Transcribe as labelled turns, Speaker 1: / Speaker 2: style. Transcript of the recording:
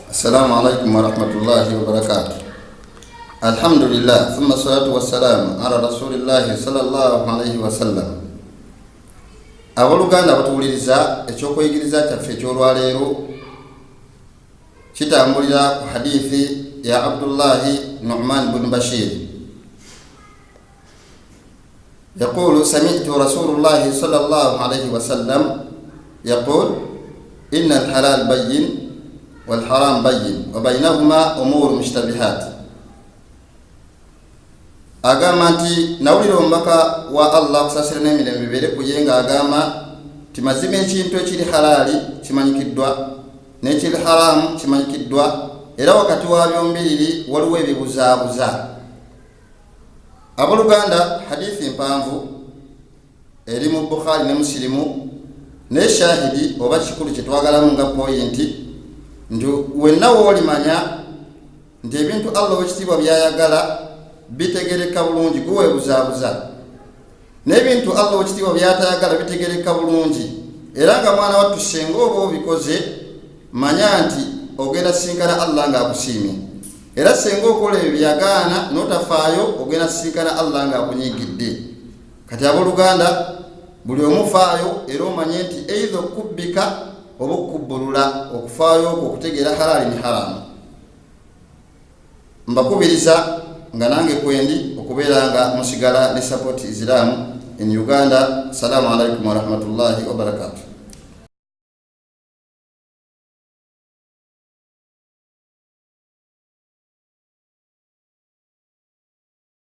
Speaker 1: السلام عليكم ورحمة الله وبركاته. الحمد لله ثم الصلاة والسلام على رسول الله صلى الله عليه وسلم. Aboluganda batuwuliriza ekyokuyigiriza kyaffe ekyolwaleero kitambulira ku hadithi ya Abdullahi Nu'man bin Bashir. يقول سمعت رسول الله صلى الله عليه وسلم يقول إن الحلال بين والحرام بين وبينهما أمور مشتبهات. Agamba nti nawulira omubaka wa Allah kusasira n'emirembe bibeere ku ye ng'agamba nti mazima ekintu ekiri halaali kimanyikiddwa n'ekiri haramu kimanyikiddwa, era wakati wa byombiriri waliwo ebibuzaabuza. Abooluganda, hadithi mpanvu eri mu Bukhari ne Musilimu ne shahidi oba kikulu kye twagalamu nga poyinti nti wenna woolimanya nti ebintu Allah w'ekitiibwa byayagala bitegereka bulungi guweebuzaabuza, n'ebintu Allah w'ekitiibwa byatayagala bitegereka bulungi, era nga mwana wattu senga oba obikoze manya nti ogenda sinkana Allah ng'akusiimye, era senga okola ebyo byagaana n'otafaayo ogenda sinkana Allah ng'akunyigidde. Kati abooluganda, buli omufaayo era omanye nti eitha okubbika oba okubbulula okufaayo okwo okutegeera halaali ne haramu. Mbakubiriza nga nange kwendi okubeera nga musigala ne support Islam in Uganda. Assalamu alaikum warahmatullahi wabarakatuh.